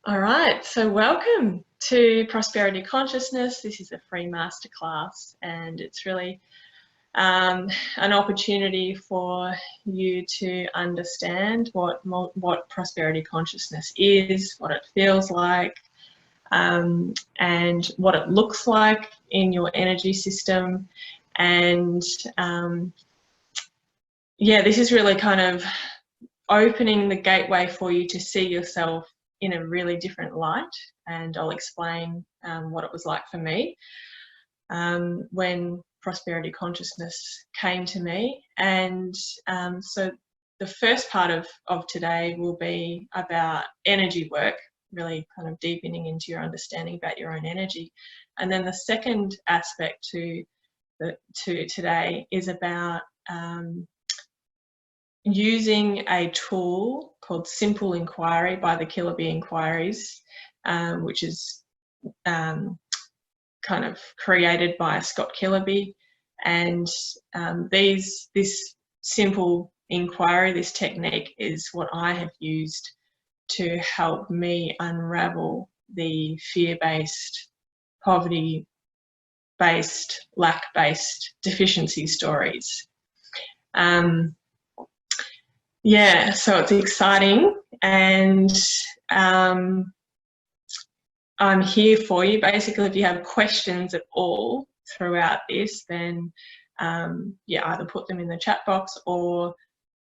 All right, so welcome to Prosperity Consciousness. This is a free masterclass, and it's really an opportunity for you to understand what prosperity consciousness is, what it feels like, and what it looks like in your energy system. And yeah, this is really kind of opening the gateway for you to see yourself in a really different light, and I'll explain what it was like for me when prosperity consciousness came to me. And so the first part of today will be about energy work, really kind of deepening into your understanding about your own energy. And then the second aspect to today is about using a tool called Simple Inquiry by the Killer Bee Inquiries, which is kind of created by Scott Killerby. And this simple inquiry, this technique, is what I have used to help me unravel the fear-based, poverty-based, lack-based deficiency stories. Yeah, so it's exciting, and I'm here for you. Basically, if you have questions at all throughout this, then yeah, either put them in the chat box or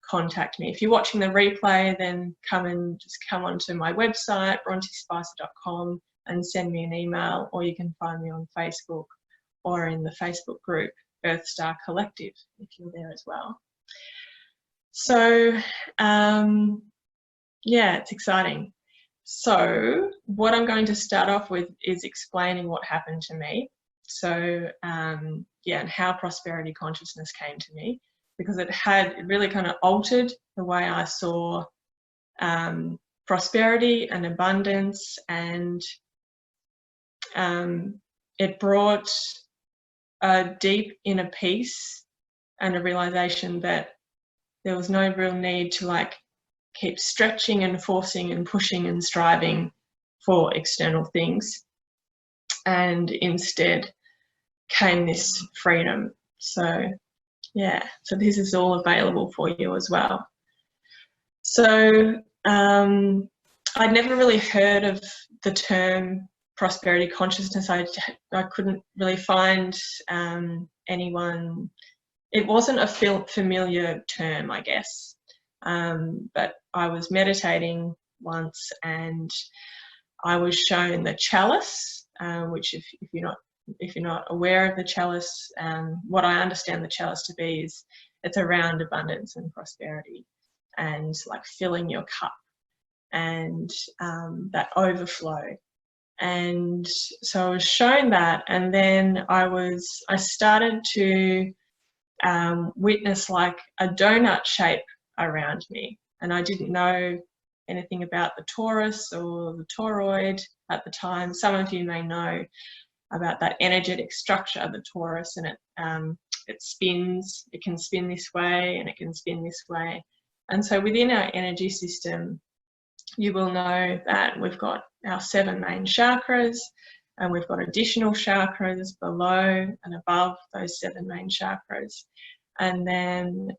contact me. If you're watching the replay, then come onto my website, brontespicer.com, and send me an email, or you can find me on Facebook or in the Facebook group Earth Star Collective if you're there as well. So yeah, it's exciting. So what I'm going to start off with is explaining what happened to me. So yeah, and how prosperity consciousness came to me, because it really kind of altered the way I saw prosperity and abundance, and it brought a deep inner peace and a realization that there was no real need to keep stretching and forcing and pushing and striving for external things, and instead came this freedom. So yeah, so this is all available for you as well. So I'd never really heard of the term prosperity consciousness. I couldn't really find anyone. It wasn't a familiar term, I guess, but I was meditating once and I was shown the chalice, which if you're not aware of the chalice, what I understand the chalice to be is it's around abundance and prosperity, and like filling your cup and that overflow. And so I was shown that, and then I started to witness like a donut shape around me, and I didn't know anything about the torus or the toroid at the time. Some of you may know about that energetic structure of the torus, and it spins. It can spin this way and it can spin this way. And so within our energy system, you will know that we've got our 7 main chakras, and we've got additional chakras below and above those 7 main chakras. And then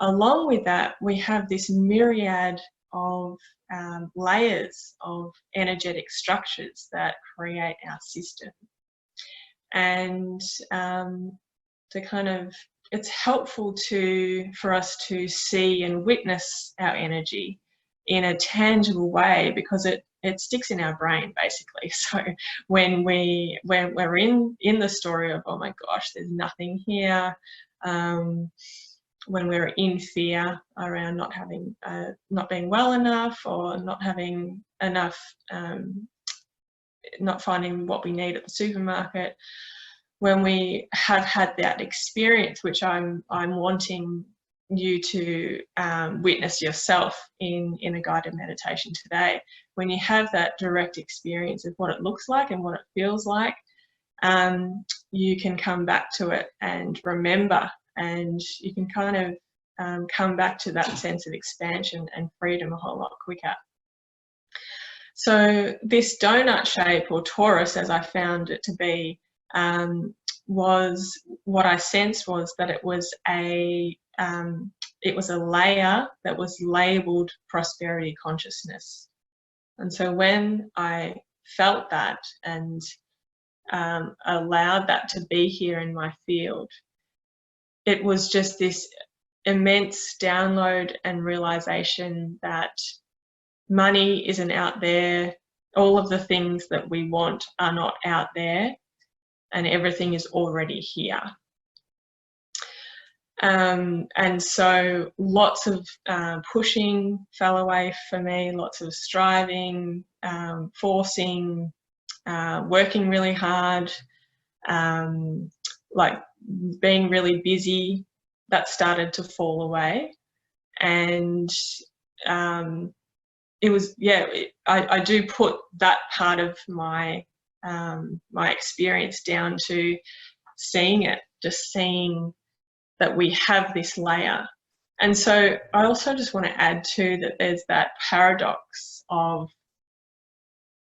along with that, we have this myriad of layers of energetic structures that create our system. And it's helpful for us to see and witness our energy in a tangible way, because it sticks in our brain basically. So when we're in the story of, oh my gosh, there's nothing here, when we're in fear around not being well enough, or not having enough, not finding what we need at the supermarket, when we have had that experience, which I'm wanting you to witness yourself in a guided meditation today, when you have that direct experience of what it looks like and what it feels like, you can come back to it and remember, and you can kind of come back to that sense of expansion and freedom a whole lot quicker. So this donut shape, or torus as I found it to be, was what I sensed was that it was a layer that was labeled prosperity consciousness. And so when I felt that and allowed that to be here in my field, it was just this immense download and realization that money isn't out there. All of the things that we want are not out there, and everything is already here. And so lots of pushing fell away for me, lots of striving, forcing, working really hard, like being really busy, that started to fall away. And it was, yeah, I do put that part of my my experience down to seeing it, just seeing that we have this layer. And so I also just want to add too that there's that paradox of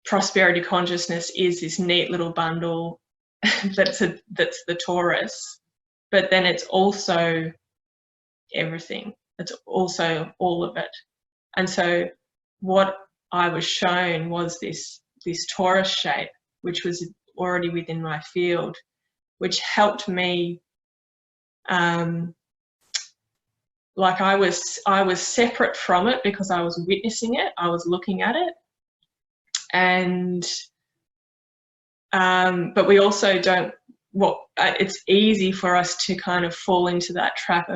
prosperity consciousness is this neat little bundle that's the torus, but then it's also everything. It's also all of it. And so what I was shown was this torus shape, which was already within my field, which helped me. Like I was separate from it because I was witnessing it, I was looking at it, and but we also don't. It's easy for us to kind of fall into that trap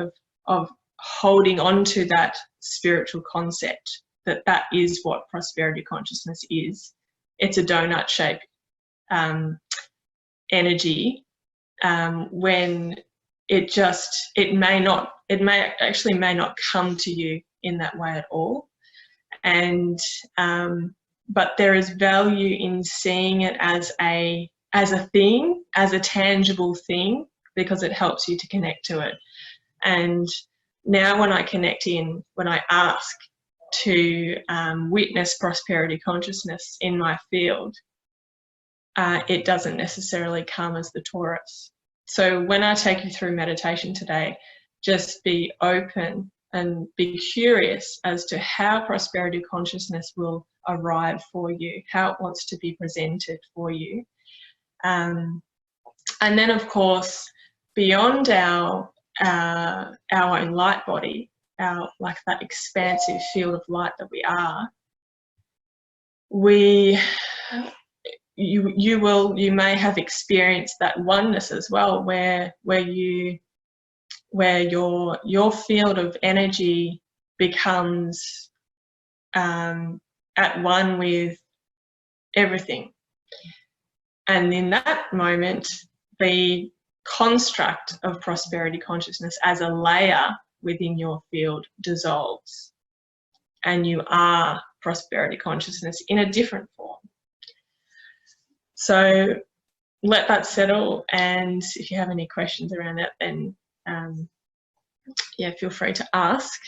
of holding on to that spiritual concept that is what prosperity consciousness is. It's a donut shape energy, when it may not come to you in that way at all. And but there is value in seeing it as a thing, as a tangible thing, because it helps you to connect to it. And now when I connect in, when I ask to witness prosperity consciousness in my field, it doesn't necessarily come as the torus. So when I take you through meditation today, just be open and be curious as to how prosperity consciousness will arrive for you, how it wants to be presented for you. And then, of course, beyond our own light body, like that expansive field of light that we are, you may have experienced that oneness as well, where your field of energy becomes at one with everything. And in that moment, the construct of prosperity consciousness as a layer within your field dissolves, and you are prosperity consciousness in a different form. So let that settle, and if you have any questions around that, then yeah, feel free to ask.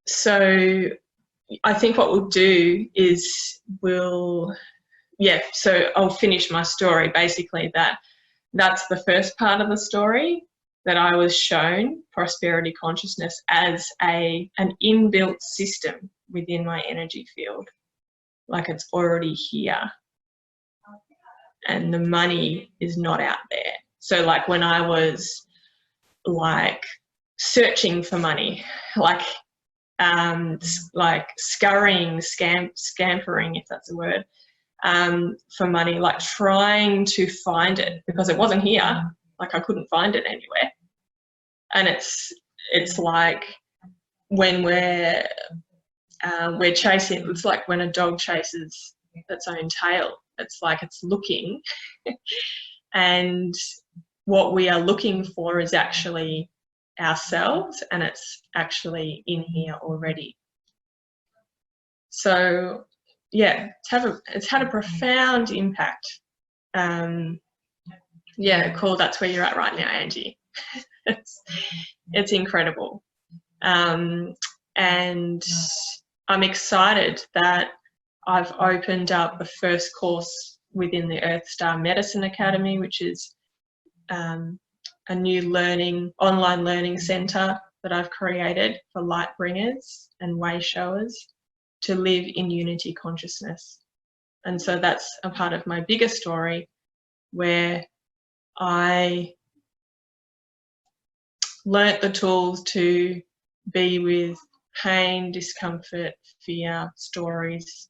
So I think what we'll do is so I'll finish my story. Basically, that's the first part of the story, that I was shown prosperity consciousness as an inbuilt system within my energy field, like it's already here, and the money is not out there. So like when I was like searching for money, like scurrying, scampering, if that's a word, for money, like trying to find it because it wasn't here, like I couldn't find it anywhere. And it's like when we're chasing, it's like when a dog chases its own tail. It's like it's looking and what we are looking for is actually ourselves, and it's actually in here already. So yeah, it's had a profound impact. Yeah, cool, that's where you're at right now, Angie. It's incredible. And I'm excited that I've opened up the first course within the Earth Star Medicine Academy, which is a new online learning centre that I've created for light bringers and way showers to live in unity consciousness. And so that's a part of my bigger story, where I learnt the tools to be with pain, discomfort, fear, stories,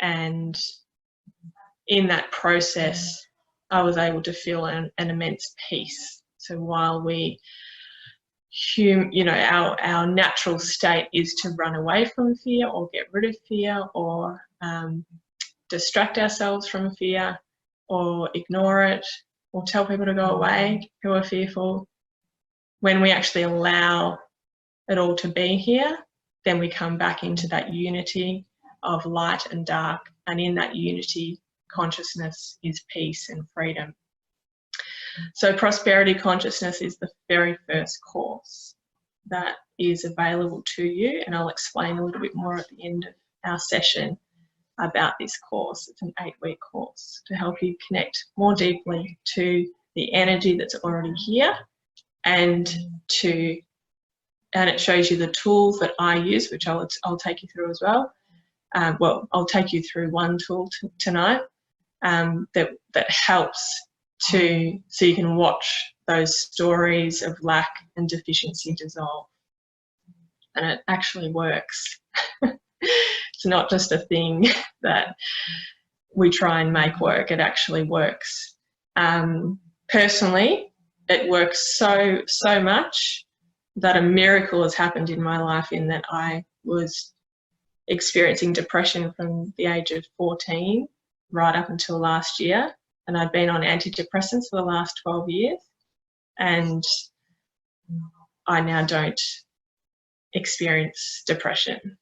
and in that process I was able to feel an immense peace. So while our natural state is to run away from fear or get rid of fear or distract ourselves from fear or ignore it or tell people to go away who are fearful, when we actually allow it all to be here, then we come back into that unity of light and dark, and in that unity, consciousness is peace and freedom. So prosperity consciousness is the very first course that is available to you, and I'll explain a little bit more at the end of our session about this course. It's an 8-week course to help you connect more deeply to the energy that's already here, and it shows you the tools that I use, which I'll take you through as well. Well, I'll take you through one tool tonight that helps so you can watch those stories of lack and deficiency dissolve. And it actually works. It's not just a thing that we try and make work, it actually works. Personally, it works so much that a miracle has happened in my life, in that I was experiencing depression from the age of 14 right up until last year, and I'd been on antidepressants for the last 12 years, and I now don't experience depression.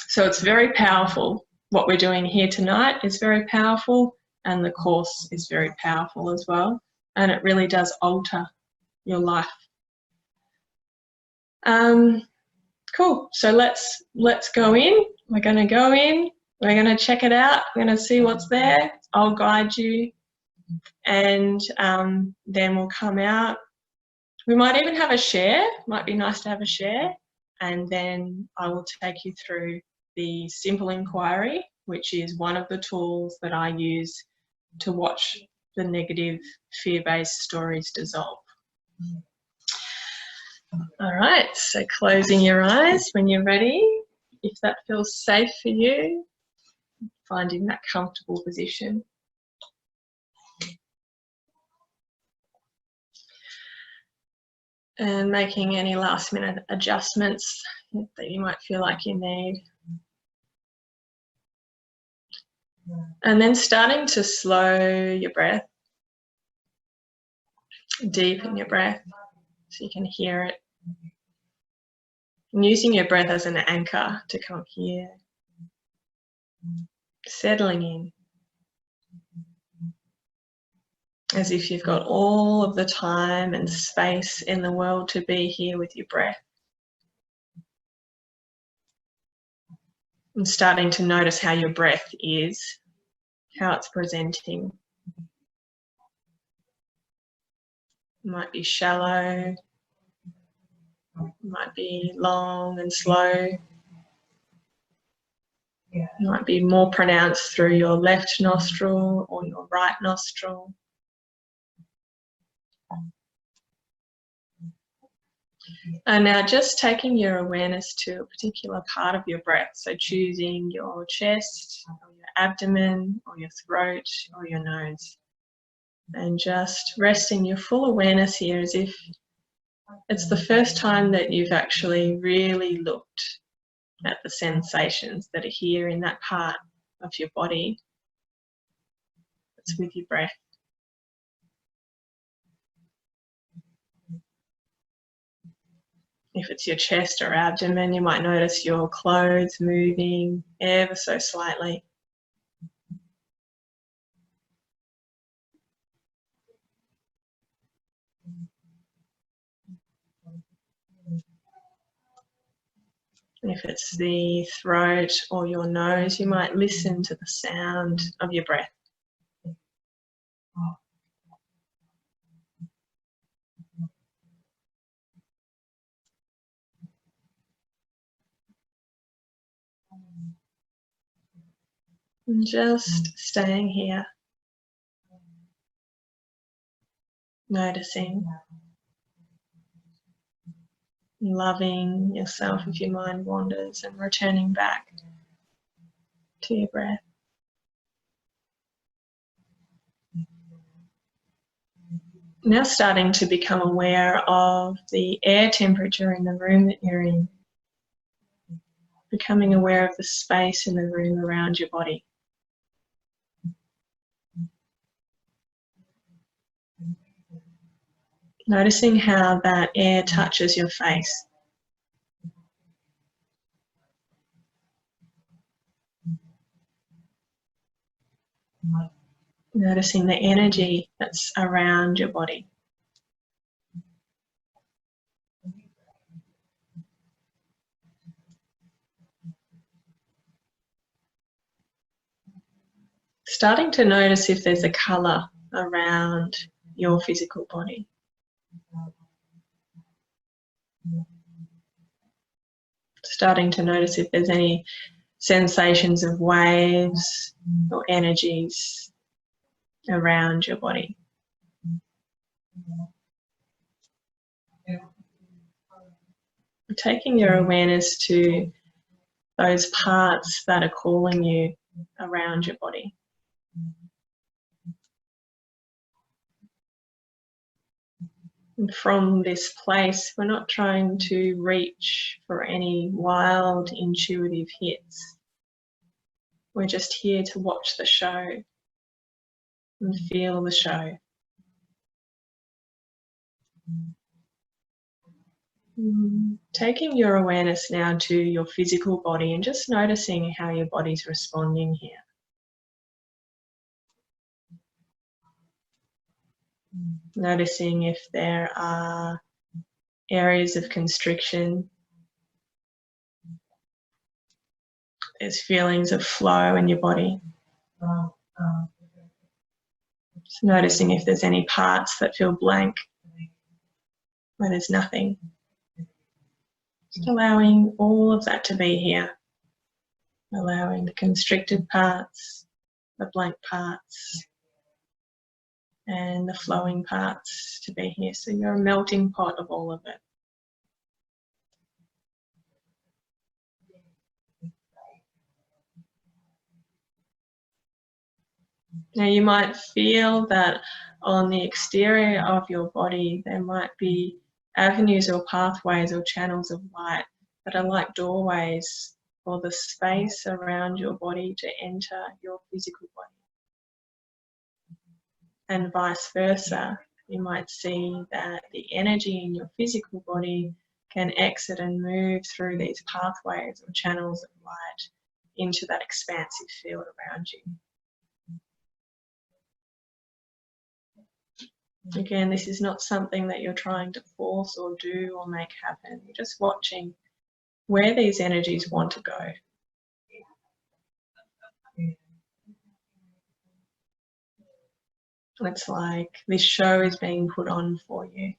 So it's very powerful. What we're doing here tonight is very powerful, and the course is very powerful as well, and it really does alter your life. Cool. So let's go in. We're going to go in. We're going to check it out. We're going to see what's there. I'll guide you, and then we'll come out. We might even have a share. Might be nice to have a share, and then I will take you through the simple inquiry, which is one of the tools that I use to watch the negative fear-based stories dissolve. All right, so closing your eyes when you're ready, if that feels safe for you, finding that comfortable position. And making any last minute adjustments that you might feel like you need. And then starting to slow your breath, deepen your breath so you can hear it. And using your breath as an anchor to come here, settling in, as if you've got all of the time and space in the world to be here with your breath. And starting to notice how your breath is, how it's presenting. It might be shallow, it might be long and slow. It might be more pronounced through your left nostril or your right nostril. And now just taking your awareness to a particular part of your breath. So choosing your chest or your abdomen or your throat or your nose. And just resting your full awareness here as if it's the first time that you've actually really looked at the sensations that are here in that part of your body that's with your breath. If it's your chest or abdomen, you might notice your clothes moving ever so slightly. And if it's the throat or your nose, you might listen to the sound of your breath. And just staying here, noticing, loving yourself if your mind wanders, and returning back to your breath. Now starting to become aware of the air temperature in the room that you're in. Becoming aware of the space in the room around your body. Noticing how that air touches your face. Noticing the energy that's around your body. Starting to notice if there's a colour around your physical body. Starting to notice if there's any sensations of waves or energies around your body. Taking your awareness to those parts that are calling you around your body. And from this place, we're not trying to reach for any wild, intuitive hits. We're just here to watch the show and feel the show. Taking your awareness now to your physical body and just noticing how your body's responding here. Noticing if there are areas of constriction. There's feelings of flow in your body. Just noticing if there's any parts that feel blank, where there's nothing. Just allowing all of that to be here. Allowing the constricted parts, the blank parts, and the flowing parts to be here. So you're a melting pot of all of it. Now you might feel that on the exterior of your body there might be avenues or pathways or channels of light that are like doorways for the space around your body to enter your physical body. And vice versa, you might see that the energy in your physical body can exit and move through these pathways or channels of light into that expansive field around you. Again, this is not something that you're trying to force or do or make happen. You're just watching where these energies want to go. It's like this show is being put on for you.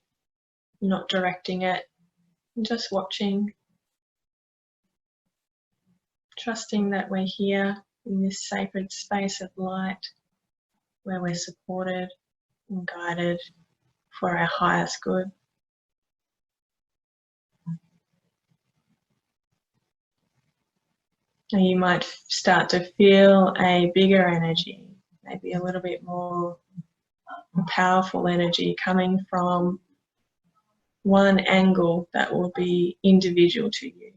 You're not directing it, you're just watching. Trusting that we're here in this sacred space of light where we're supported and guided for our highest good. And you might start to feel a bigger energy, maybe a little bit more powerful energy coming from one angle that will be individual to you.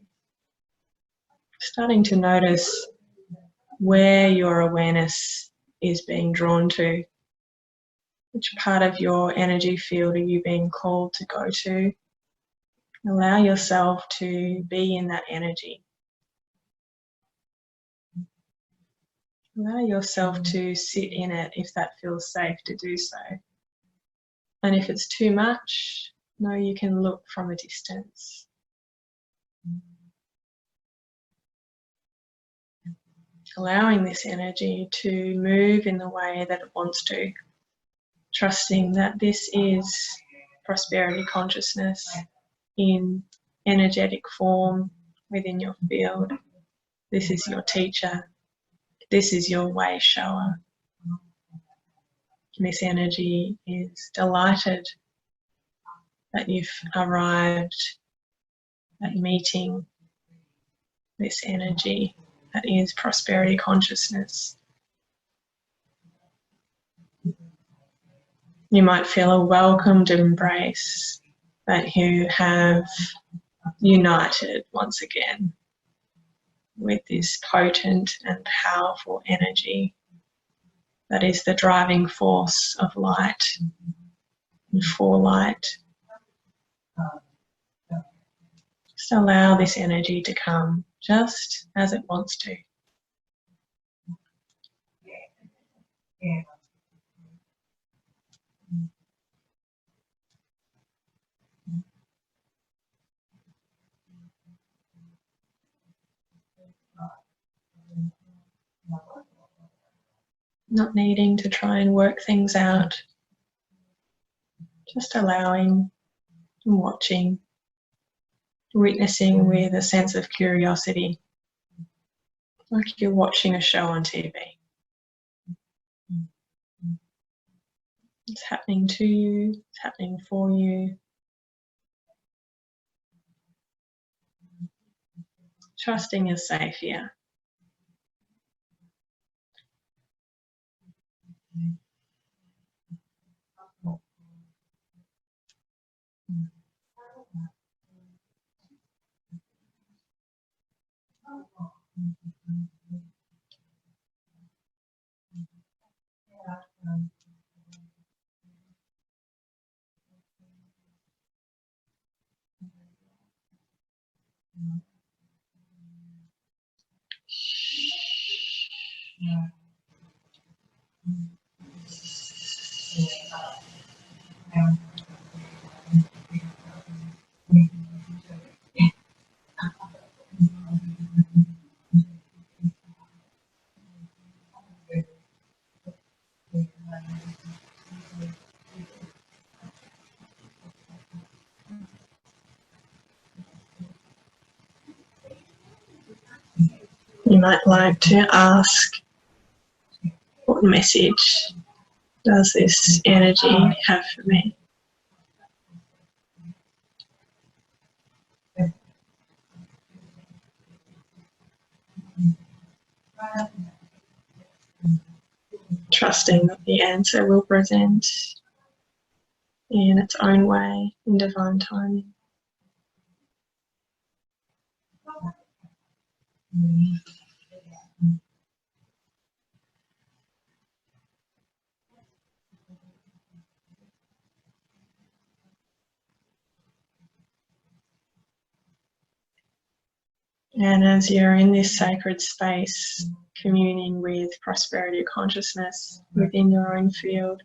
Starting to notice where your awareness is being drawn to. Which part of your energy field are you being called to go to? Allow yourself to be in that energy. Allow yourself to sit in it if that feels safe to do so. And if it's too much, know you can look from a distance. allowing this energy to move in the way that it wants to, trusting that this is prosperity consciousness in energetic form within your field. This is your teacher. This is your way shower. This energy is delighted that you've arrived at meeting this energy that is prosperity consciousness. You might feel a welcomed embrace, that you have united once again with this potent and powerful energy that is the driving force of light and for light. Just allow this energy to come just as it wants to. Not needing to try and work things out, just allowing and watching, witnessing with a sense of curiosity, like you're watching a show on TV. It's happening to you, it's happening for you. Trusting you're safe here. You might like to ask, what message does this energy have for me? Trusting that the answer will present in its own way, in divine timing. And as you're in this sacred space, communing with prosperity consciousness within your own field,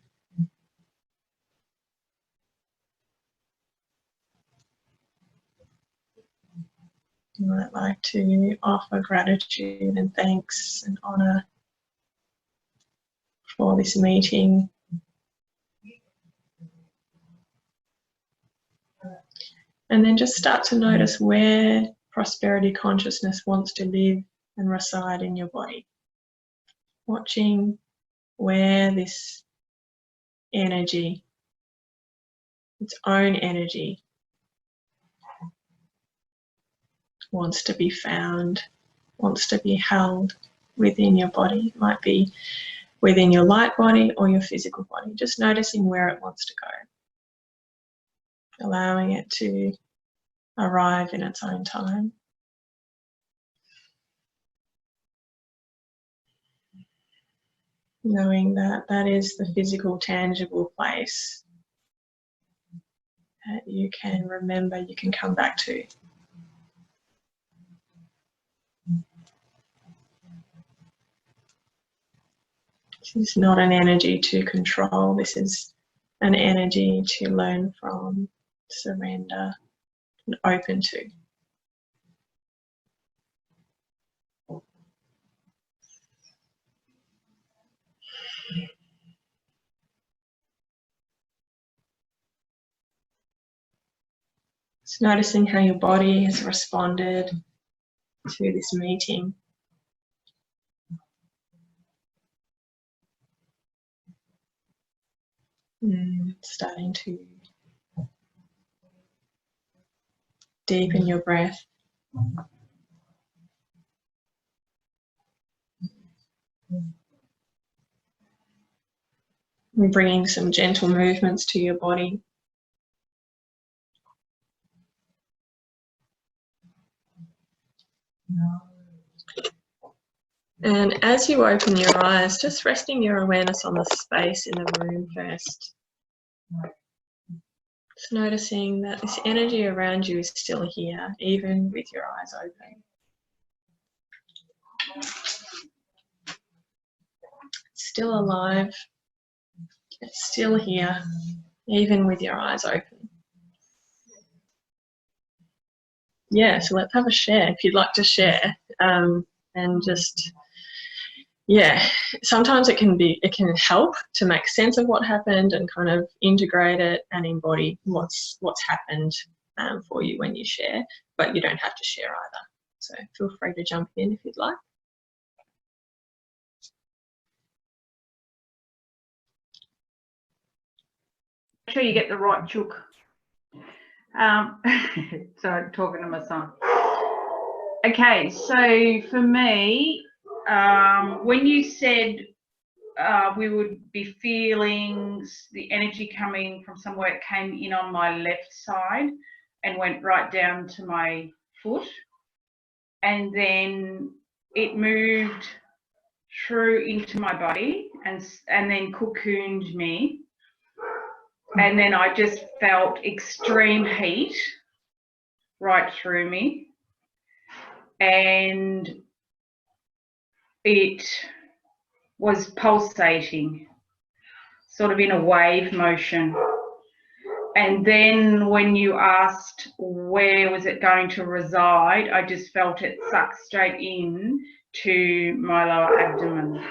you might like to offer gratitude and thanks and honour for this meeting. And then just start to notice where prosperity consciousness wants to live and reside in your body. Watching where this energy, its own energy, wants to be found, wants to be held within your body. It might be within your light body or your physical body. Just noticing where it wants to go. Allowing it to arrive in its own time. Knowing that that is the physical, tangible place that you can remember, you can come back to. This is not an energy to control. This is an energy to learn from, surrender, and open to. Just noticing how your body has responded to this meeting. Starting to deepen your breath. And bringing some gentle movements to your body. And as you open your eyes, just resting your awareness on the space in the room first. Just noticing that this energy around you is still here, even with your eyes open. It's still alive. It's still here, even with your eyes open. Yeah, so let's have a share if you'd like to share. And just, yeah, sometimes it can help to make sense of what happened and kind of integrate it and embody what's happened for you when you share, but you don't have to share either. So feel free to jump in if you'd like. Make sure you get the right chook. So talking to my son. Okay, so for me, when you said we would be feeling the energy coming from somewhere, it came in on my left side and went right down to my foot, and then it moved through into my body and then cocooned me. And then I just felt extreme heat right through me. And it was pulsating, sort of in a wave motion. And then when you asked where was it going to reside, I just felt it suck straight in to my lower abdomen.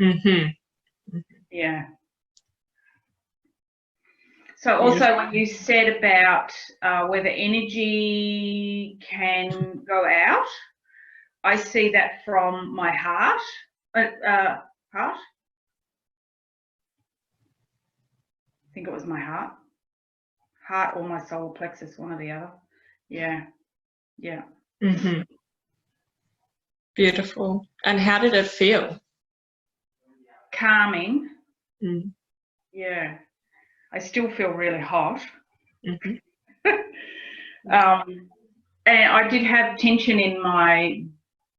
Mm-hmm. Yeah. So also when you said about where the energy can go out, I see that from my heart. Heart? I think it was my heart. Heart or my solar plexus, one or the other. Yeah. Yeah. Mm-hmm. Beautiful. And how did it feel? Calming. Mm. Yeah. I still feel really hot. Mm-hmm. And I did have tension in my,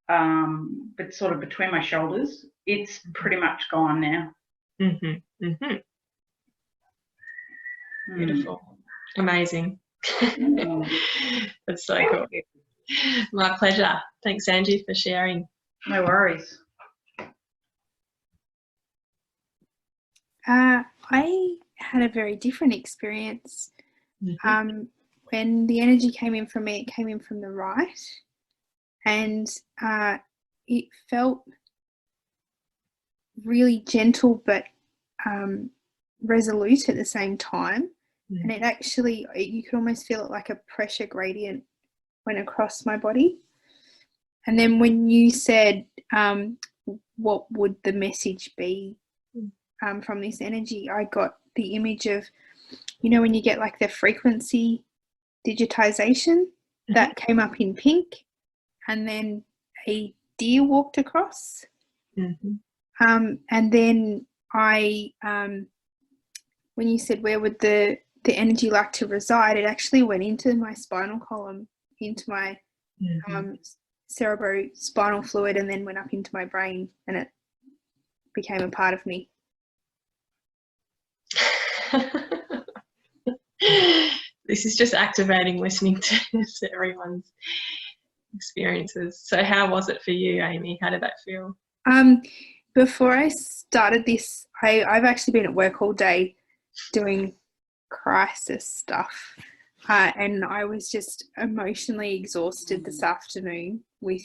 but sort of between my shoulders. It's pretty much gone now. Mm-hmm. Mm-hmm. Beautiful. Amazing. That's so cool. My pleasure. Thanks, Angie, for sharing. No worries. I had a very different experience. Mm-hmm. When the energy came in from me, it came in from the right, and it felt really gentle but resolute at the same time. Mm-hmm. And it actually, you could almost feel it like a pressure gradient went across my body. And then when you said, what would the message be from this energy, I got the image of, you know, when you get like the frequency digitization, mm-hmm. that came up in pink, and then a deer walked across. Mm-hmm. And then I, when you said where would the energy like to reside, it actually went into my spinal column, into my mm-hmm. Cerebrospinal fluid, and then went up into my brain, and it became a part of me. This is just activating listening to everyone's experiences. So how was it for you, Amy? How did that feel? Before I started this, I've actually been at work all day doing crisis stuff, and I was just emotionally exhausted this afternoon with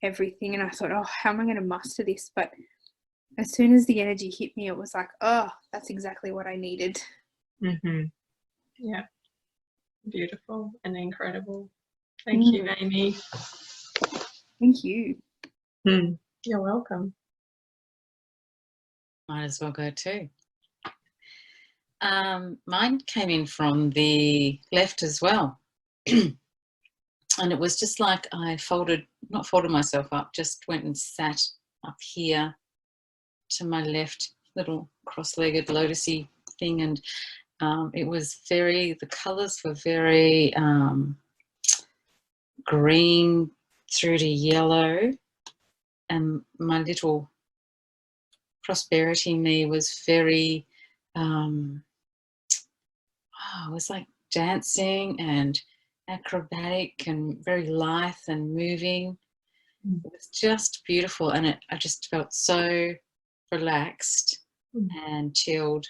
everything, and I thought, oh, how am I going to muster this? But as soon as the energy hit me, it was like, oh, that's exactly what I needed. Mm-hmm. Yeah. Beautiful and incredible. Thank you, Amy. Thank you. You're welcome. Might as well go too. Mine came in from the left as well. And it was just like I not folded myself up, just went and sat up here to my left, little cross-legged lotusy thing. And it was the colours were very green through to yellow. And my little prosperity me was very, it was like dancing and acrobatic and very lithe and moving. It was just beautiful, and I just felt so relaxed and chilled,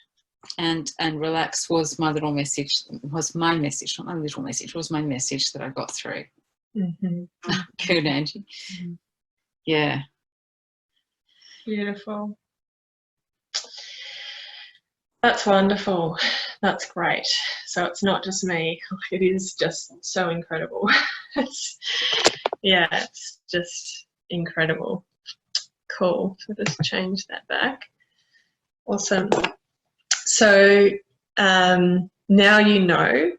and relaxed was my little message, was my message, not my little message, was my message that I got through. Good, Angie. Yeah. Beautiful. That's wonderful. That's great. So it's not just me. It is just so incredible. It's just incredible. Cool. So just change that back. Awesome. So now you know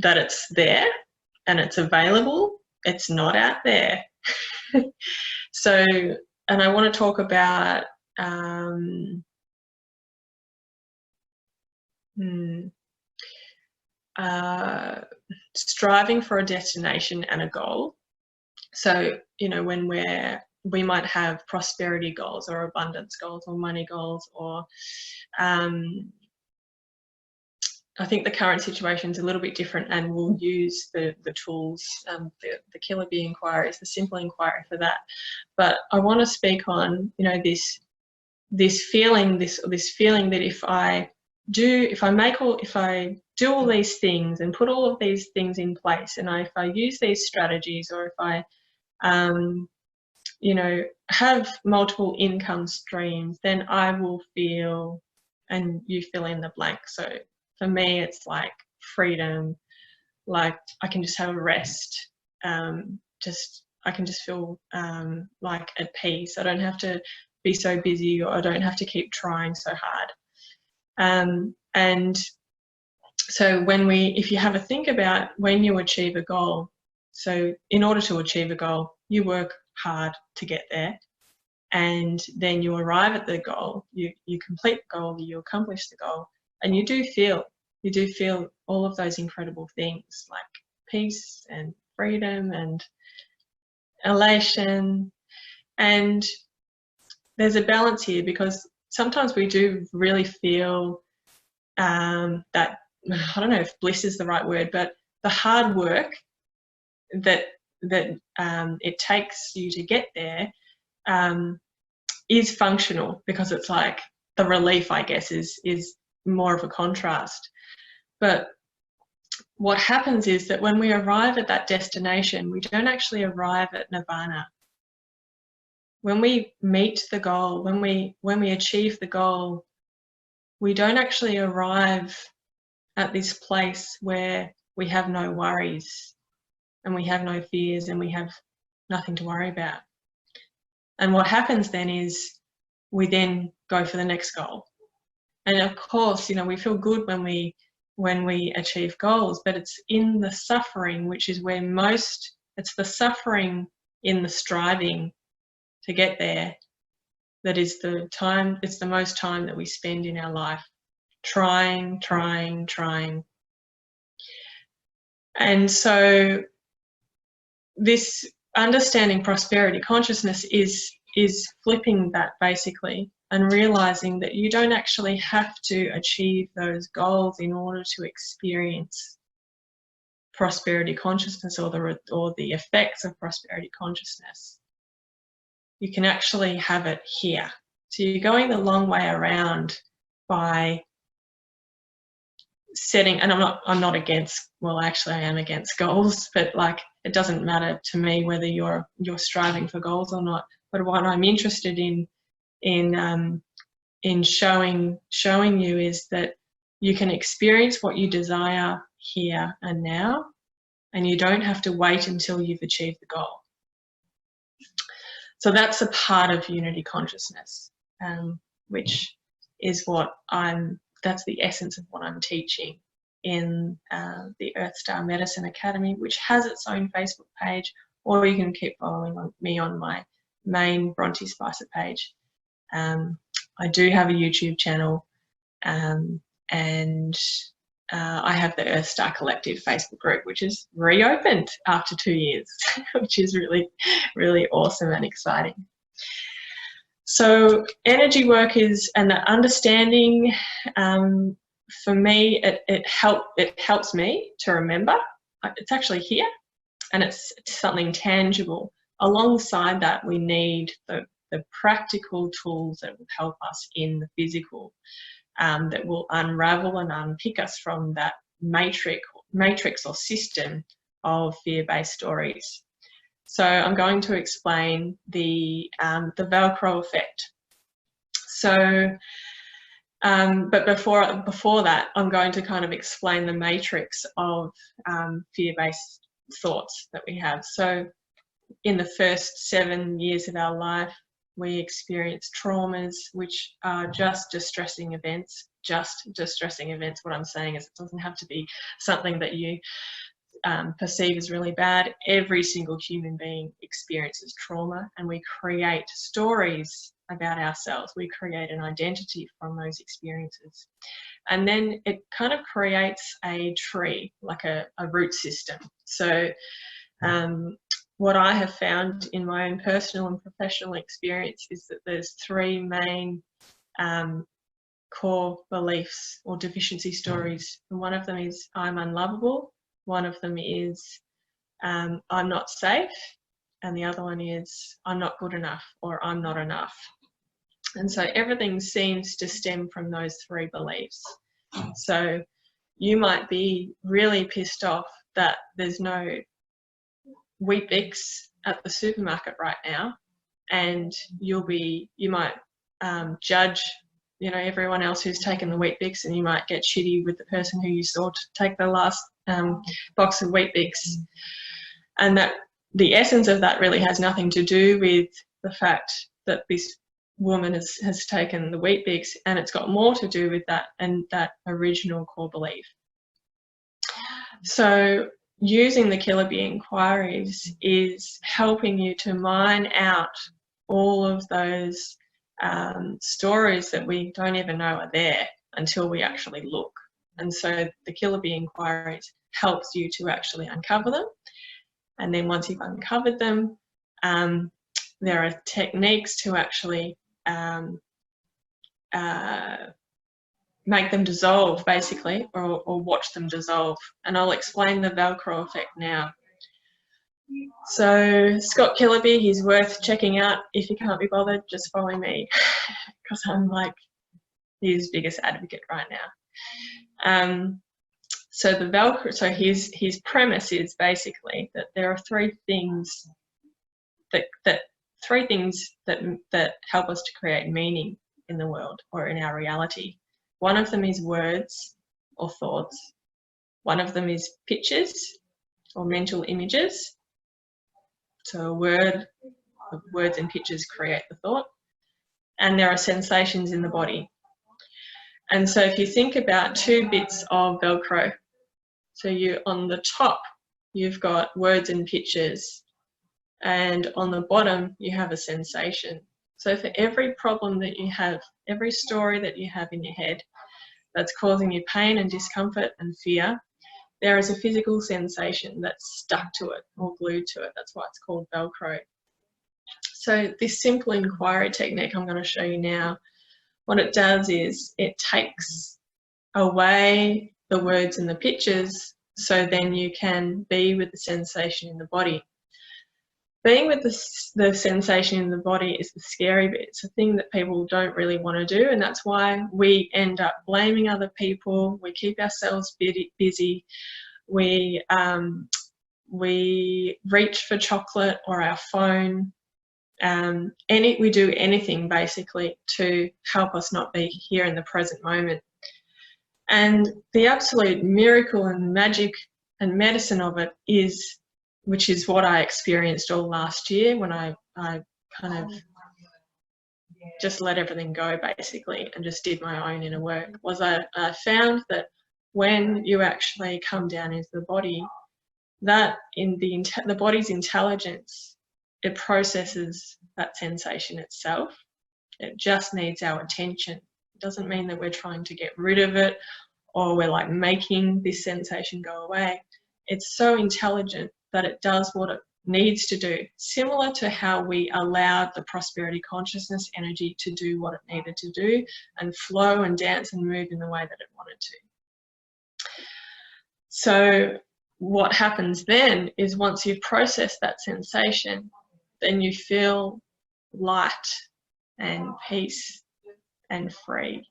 that it's there and it's available. It's not out there. So, and I want to talk about striving for a destination and a goal. So, you know, when we might have prosperity goals or abundance goals or money goals, or I think the current situation is a little bit different, and we'll use the tools, the Killer Bee Inquiry is the simple inquiry for that. But I want to speak on, you know, this feeling that if I do all these things and put all of these things in place, and if I use these strategies, or if I you know, have multiple income streams, then I will feel, and you fill in the blank. So for me, it's like freedom, like I can just have a rest, I can just feel like at peace. I don't have to be so busy, or I don't have to keep trying so hard. And so if you have a think about when you achieve a goal, so in order to achieve a goal, you work hard to get there, and then you arrive at the goal, you complete the goal, you accomplish the goal, and you do feel all of those incredible things like peace and freedom and elation. And there's a balance here, because sometimes we do really feel that, I don't know if bliss is the right word, but the hard work that it takes you to get there is functional, because it's like the relief, I guess, is more of a contrast. But what happens is that when we arrive at that destination, we don't actually arrive at nirvana. When we meet the goal, when we achieve the goal, we don't actually arrive at this place where we have no worries and we have no fears and we have nothing to worry about. And what happens then is we then go for the next goal. And of course, you know, we feel good when we achieve goals, but it's in the suffering, which is where it's the suffering in the striving to get there that is it's the most time that we spend in our life trying. And so this understanding prosperity consciousness is flipping that, basically, and realizing that you don't actually have to achieve those goals in order to experience prosperity consciousness or the effects of prosperity consciousness. You can actually have it here. So you're going the long way around by setting, and I'm not against, well, actually I am against goals, but like it doesn't matter to me whether you're striving for goals or not. But what I'm interested in showing you is that you can experience what you desire here and now, and you don't have to wait until you've achieved the goal. So that's a part of unity consciousness, which is that's the essence of what I'm teaching in the Earth Star Medicine Academy, which has its own Facebook page, or you can keep following me on my main Bronte Spicer page. I do have a YouTube channel, and I have the Earth Star Collective Facebook group, which is reopened after 2 years, which is really, really awesome and exciting. So energy work and the understanding, for me, it helps me to remember. It's actually here, and it's something tangible. Alongside that, we need the practical tools that will help us in the physical, that will unravel and unpick us from that matrix or system of fear-based stories. So I'm going to explain the Velcro effect. So, but before that, I'm going to kind of explain the matrix of fear-based thoughts that we have. So in the first 7 years of our life, we experience traumas, which are just distressing events. What I'm saying is it doesn't have to be something that you perceive as really bad. Every single human being experiences trauma, and we create stories about ourselves. We create an identity from those experiences. And then it kind of creates a tree, like a root system. So what I have found in my own personal and professional experience is that there's 3 main core beliefs or deficiency stories. And one of them is I'm unlovable. One of them is I'm not safe. And the other one is I'm not good enough, or I'm not enough. And so everything seems to stem from those 3 beliefs. So you might be really pissed off that there's no Weet-Bix at the supermarket right now, and you might judge, everyone else who's taken the Weet-Bix, and you might get shitty with the person who you saw to take the last box of Weet-Bix. And that the essence of that really has nothing to do with the fact that this woman has taken the Weet-Bix, and it's got more to do with that and that original core belief. So using the Killer Bee inquiries is helping you to mine out all of those stories that we don't even know are there until we actually look. And so the Killer Bee inquiries helps you to actually uncover them. And then once you've uncovered them, there are techniques to actually make them dissolve, basically, or watch them dissolve. And I'll explain the Velcro effect now. So Scott Killaby, he's worth checking out. If you can't be bothered, just follow me, because I'm like his biggest advocate right now. So the Velcro, so his premise is basically that there are 3 things that help us to create meaning in the world or in our reality. One of them is words or thoughts. One of them is pictures or mental images. So words and pictures create the thought. And there are sensations in the body. And so if you think about 2 bits of Velcro, so on the top, you've got words and pictures, and on the bottom, you have a sensation. So for every problem that you have, every story that you have in your head that's causing you pain and discomfort and fear, there is a physical sensation that's stuck to it or glued to it. That's why it's called Velcro. So this simple inquiry technique I'm going to show you now, what it does is it takes away the words and the pictures, so then you can be with the sensation in the body. Being with the sensation in the body is the scary bit. It's a thing that people don't really want to do, and that's why we end up blaming other people. We keep ourselves busy. We reach for chocolate or our phone. We do anything basically to help us not be here in the present moment. And the absolute miracle and magic and medicine of it is, which is what I experienced all last year when I kind of just let everything go basically and just did my own inner work, was I found that when you actually come down into the body, that in the body's intelligence, it processes that sensation itself. It just needs our attention. It doesn't mean that we're trying to get rid of it or we're like making this sensation go away. It's so intelligent that it does what it needs to do, similar to how we allowed the prosperity consciousness energy to do what it needed to do and flow and dance and move in the way that it wanted to. So what happens then is once you've processed that sensation, then you feel light and peace and free.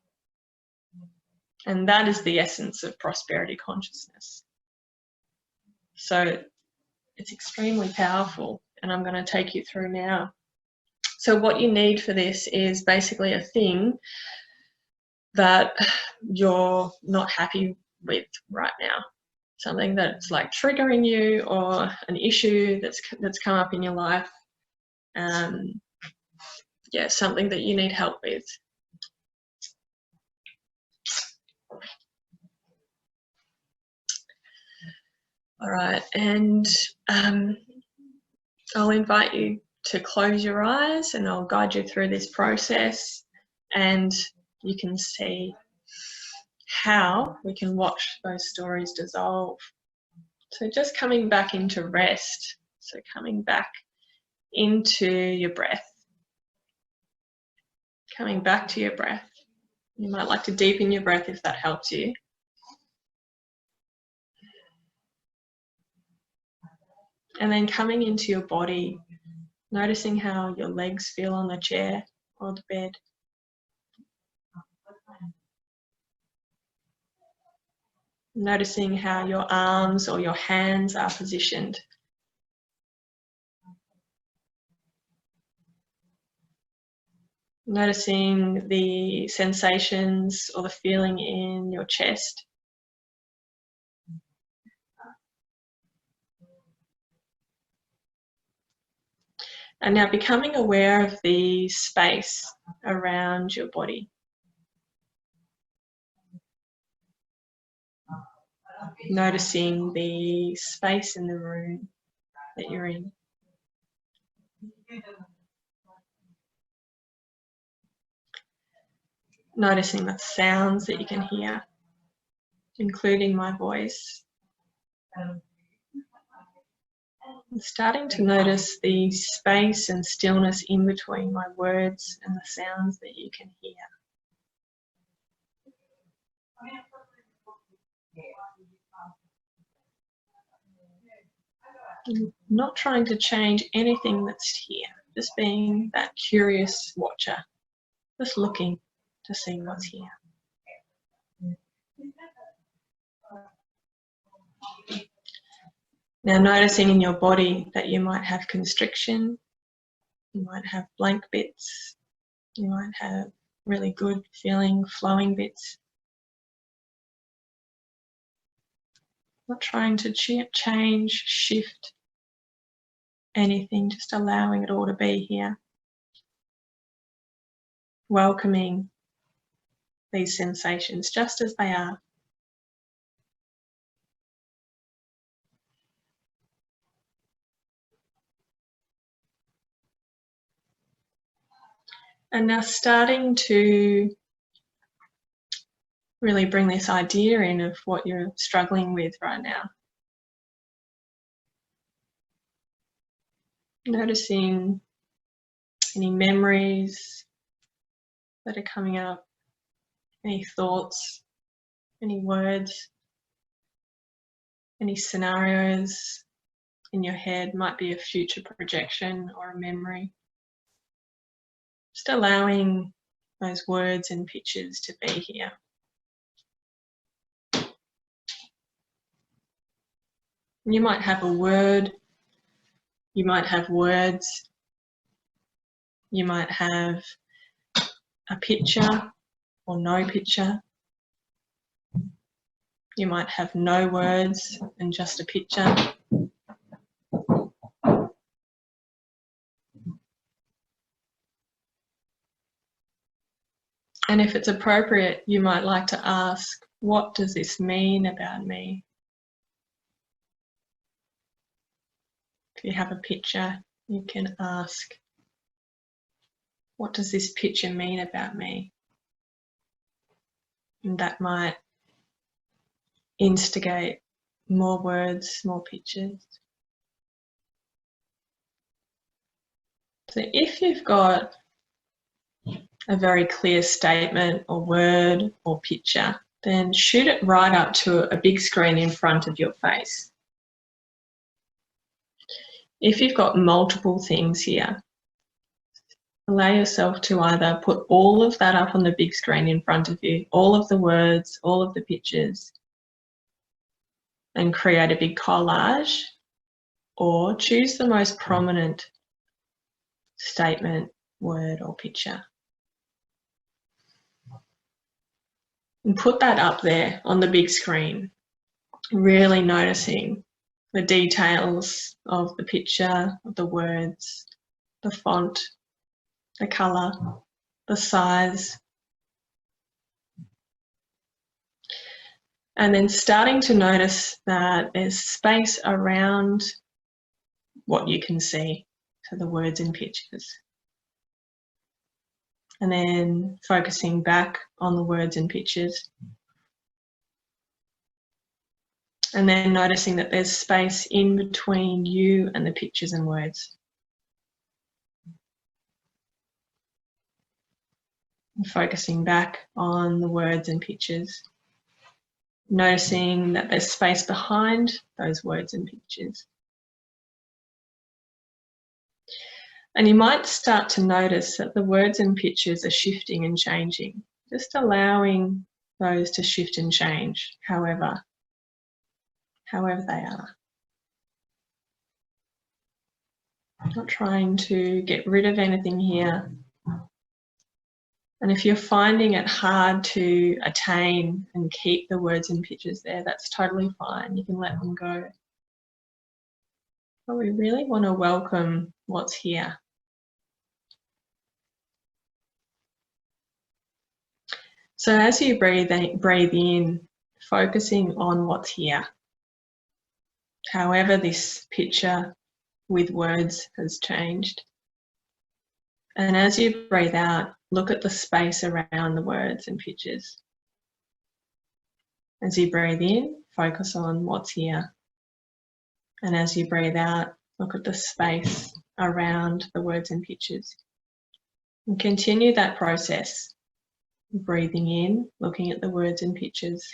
And that is the essence of prosperity consciousness. So it's extremely powerful, and I'm going to take you through now. So what you need for this is basically a thing that you're not happy with right now. Something that's like triggering you, or an issue that's come up in your life. Yeah, something that you need help with. All right, and I'll invite you to close your eyes and I'll guide you through this process, and you can see how we can watch those stories dissolve. So just coming back into rest, so coming back into your breath, coming back to your breath. You might like to deepen your breath if that helps you. And then coming into your body, noticing how your legs feel on the chair or the bed. Noticing how your arms or your hands are positioned. Noticing the sensations or the feeling in your chest. And now becoming aware of the space around your body. Noticing the space in the room that you're in. Noticing the sounds that you can hear, including my voice. And starting to notice the space and stillness in between my words and the sounds that you can hear. I'm not trying to change anything that's here, just being that curious watcher, just looking to see what's here. Now noticing in your body that you might have constriction, you might have blank bits, you might have really good feeling, flowing bits. Not trying to change, shift anything, just allowing it all to be here. Welcoming these sensations just as they are. And now starting to really bring this idea in of what you're struggling with right now. Noticing any memories that are coming up, any thoughts, any words, any scenarios in your head, might be a future projection or a memory. Just allowing those words and pictures to be here. You might have a word, you might have words, you might have a picture or no picture. You might have no words and just a picture. And if it's appropriate, you might like to ask, what does this mean about me? If you have a picture, you can ask, what does this picture mean about me? And that might instigate more words, more pictures. So if you've got a very clear statement or word or picture, then shoot it right up to a big screen in front of your face. If you've got multiple things here, allow yourself to either put all of that up on the big screen in front of you, all of the words, all of the pictures, and create a big collage, or choose the most prominent statement, word, or picture. And put that up there on the big screen, really noticing the details of the picture, of the words, the font, the colour, the size. And then starting to notice that there's space around what you can see, so the words and pictures. And then focusing back on the words and pictures. And then noticing that there's space in between you and the pictures and words. And focusing back on the words and pictures. Noticing that there's space behind those words and pictures. And you might start to notice that the words and pictures are shifting and changing, just allowing those to shift and change, however they are. Not trying to get rid of anything here. And if you're finding it hard to attain and keep the words and pictures there, that's totally fine. You can let them go. But we really want to welcome what's here. So as you breathe in, focusing on what's here. However this picture with words has changed. And as you breathe out, look at the space around the words and pictures. As you breathe in, focus on what's here. And as you breathe out, look at the space around the words and pictures. And continue that process. Breathing in, looking at the words and pictures.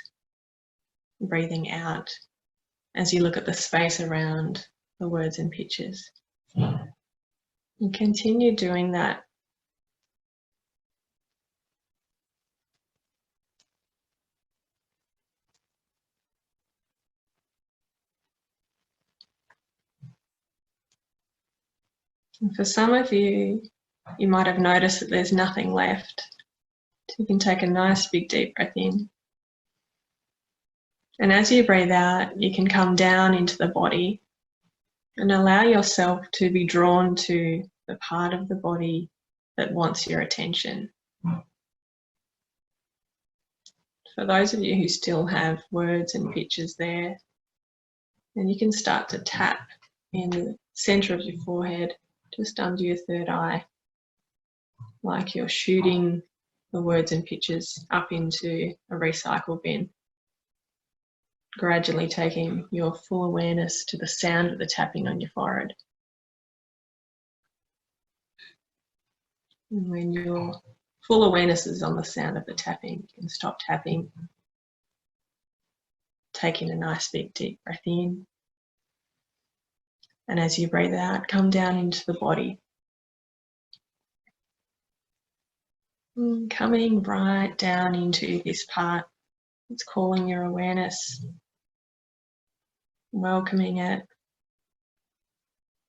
Breathing out as you look at the space around the words and pictures. And continue doing that. And for some of you, you might have noticed that there's nothing left. So you can take a nice big deep breath in. And as you breathe out, you can come down into the body and allow yourself to be drawn to the part of the body that wants your attention. For those of you who still have words and pictures there, then you can start to tap in the centre of your forehead, just under your third eye, like you're shooting the words and pictures up into a recycle bin. Gradually taking your full awareness to the sound of the tapping on your forehead. And when your full awareness is on the sound of the tapping, you can stop tapping, taking a nice big deep breath in. And as you breathe out, come down into the body. And coming right down into this part, it's calling your awareness, welcoming it.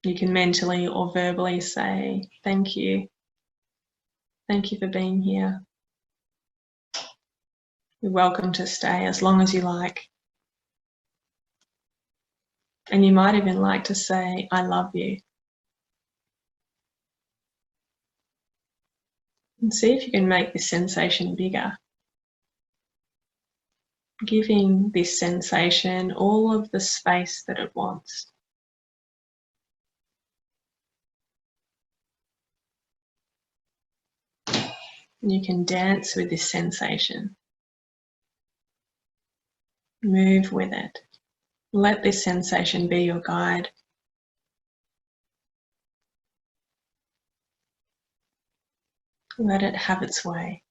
You can mentally or verbally say, thank you. Thank you for being here. You're welcome to stay as long as you like. And you might even like to say, I love you. And see if you can make this sensation bigger. Giving this sensation all of the space that it wants. You can dance with this sensation. Move with it. Let this sensation be your guide. Let it have its way.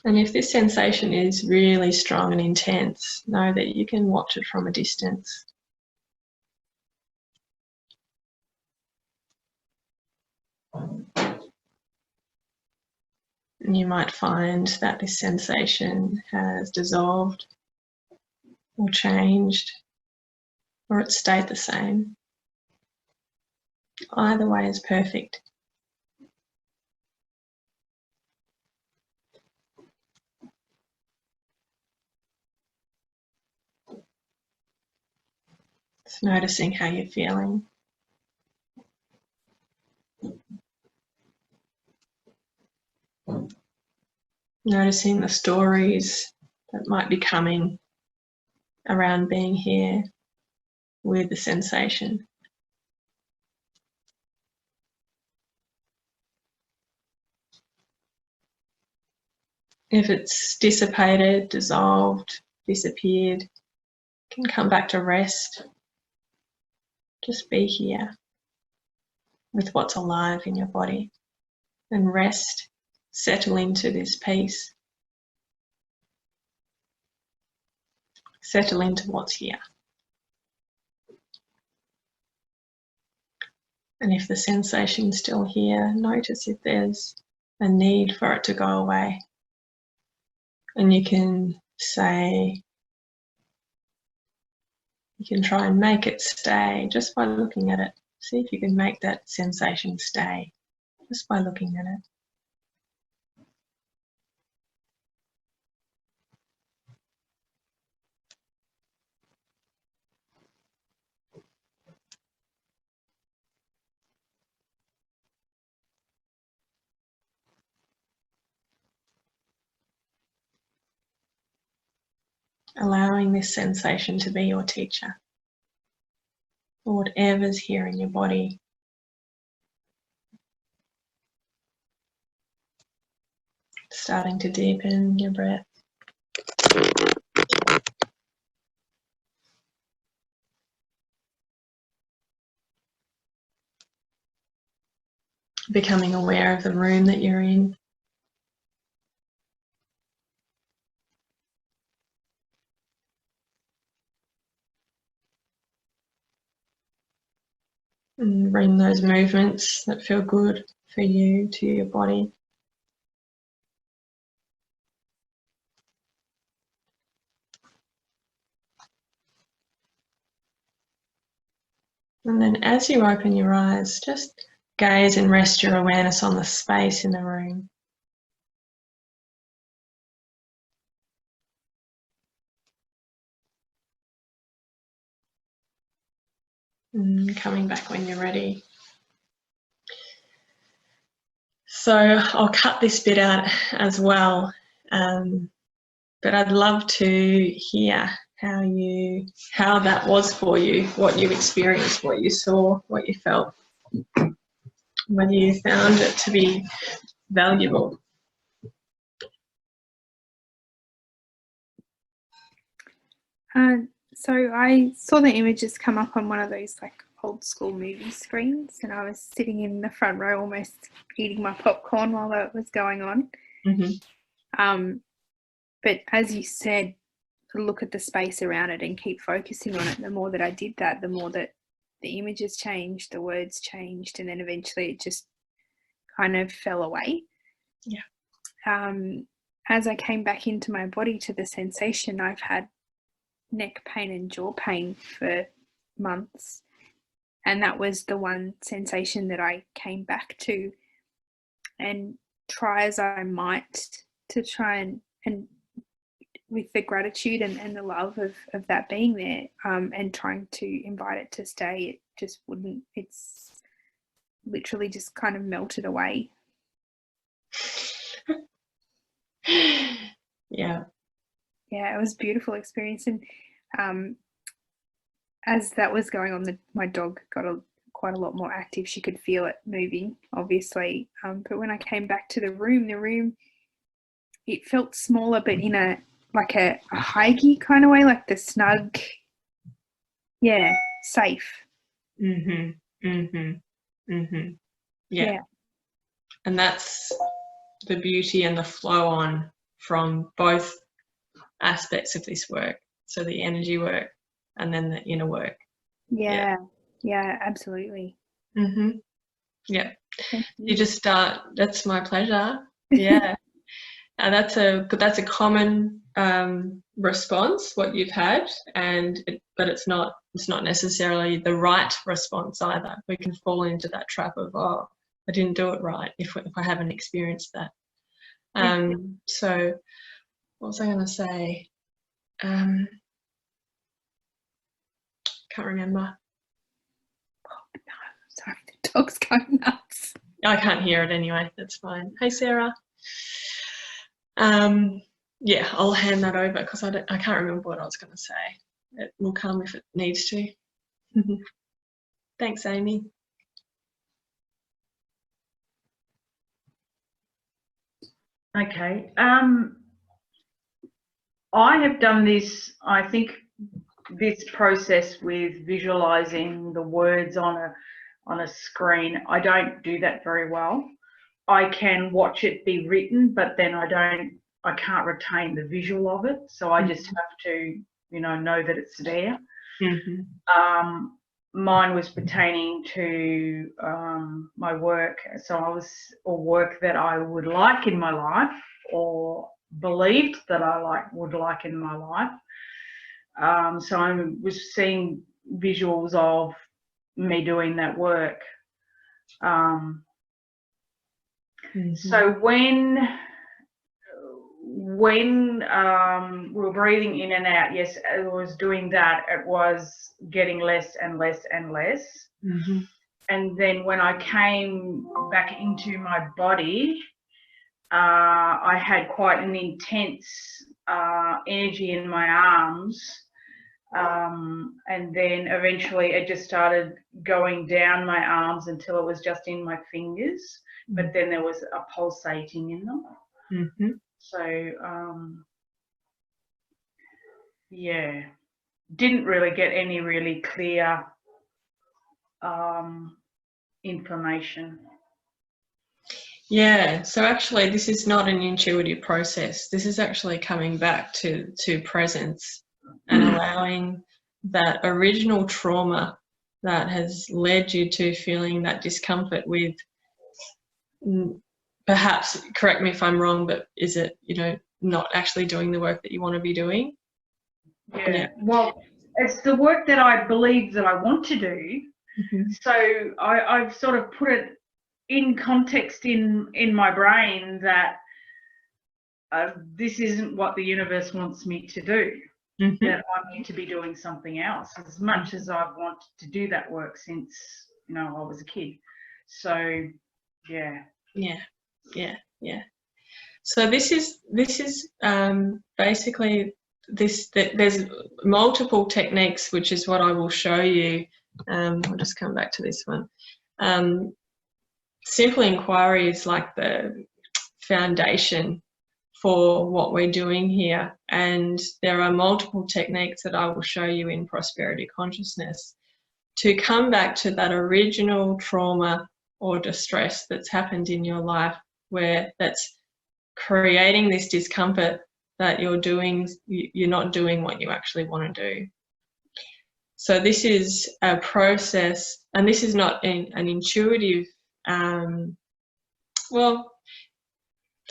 And if this sensation is really strong and intense, know that you can watch it from a distance. And you might find that this sensation has dissolved or changed, or it stayed the same. Either way is perfect. Just noticing how you're feeling. Noticing the stories that might be coming around being here with the sensation. If it's dissipated, dissolved, disappeared, you can come back to rest. Just be here with what's alive in your body and rest, settle into this peace. Settle into what's here. And if the sensation's still here, notice if there's a need for it to go away. And you can say, you can try and make it stay just by looking at it. See if you can make that sensation stay just by looking at it. Allowing this sensation to be your teacher. Or whatever's here in your body. Starting to deepen your breath. Becoming aware of the room that you're in. And bring those movements that feel good for you to your body. And then as you open your eyes, just gaze and rest your awareness on the space in the room. And coming back when you're ready. So I'll cut this bit out as well, but I'd love to hear how that was for you, what you experienced, what you saw, what you felt, whether you found it to be valuable. So I saw the images come up on one of those like old school movie screens, and I was sitting in the front row almost eating my popcorn while that was going on. Mm-hmm. But as you said, look at the space around it and keep focusing on it. The more that I did that, the more that the images changed, the words changed, and then eventually it just kind of fell away. Yeah. As I came back into my body to the sensation, I've had neck pain and jaw pain for months, and that was the one sensation that I came back to. And try as I might to try and with the gratitude and the love of that being there, and trying to invite it to stay, it just wouldn't. It's literally just kind of melted away. Yeah. Yeah, it was a beautiful experience. And as that was going on, my dog got quite a lot more active. She could feel it moving, obviously. But when I came back to the room, it felt smaller, but in a huggy kind of way, like the snug, safe. Yeah. And that's the beauty and the flow on from both aspects of this work. So the energy work and then the inner work. Yeah, absolutely. Yeah. Thank you. You just start. That's my pleasure. Yeah. And that's a common response, what you've had, but it's not necessarily the right response either. We can fall into that trap of, oh, I didn't do it right if I haven't experienced that. So what was I going to say? Can't remember. Oh, no, sorry, the dog's going nuts. I can't hear it anyway. That's fine. Hey, Sarah. Yeah, I'll hand that over because I can't remember what I was going to say. It will come if it needs to. Thanks, Amy. Okay. I have done this, I think, this process with visualizing the words on a screen. I don't do that very well. I can watch it be written, but then I can't retain the visual of it. So I just have to, know that it's there. Mine was pertaining to my work. So or work that I would like in my life, or believed that I would like in my life. So I was seeing visuals of me doing that work. So when we were breathing in and out, yes, I was doing that. It was getting less and less and less. And then when I came back into my body, I had quite an intense energy in my arms. And then eventually it just started going down my arms until it was just in my fingers. But then there was a pulsating in them. So, didn't really get any really clear information. Yeah, so actually this is not an intuitive process. This is actually coming back to presence and allowing that original trauma that has led you to feeling that discomfort with, perhaps, correct me if I'm wrong, but is it, not actually doing the work that you want to be doing? Yeah. Well, it's the work that I believe that I want to do. So I've sort of put it in context in my brain that this isn't what the universe wants me to do. That I need to be doing something else, as much as I've wanted to do that work since I was a kid. So yeah. So this is basically this. There's multiple techniques, which is what I will show you. I'll just come back to this one. Simple inquiry is like the foundation for what we're doing here, and there are multiple techniques that I will show you in prosperity consciousness to come back to that original trauma or distress that's happened in your life, where that's creating this discomfort that you're not doing what you actually want to do. So this is a process, and this is not an intuitive,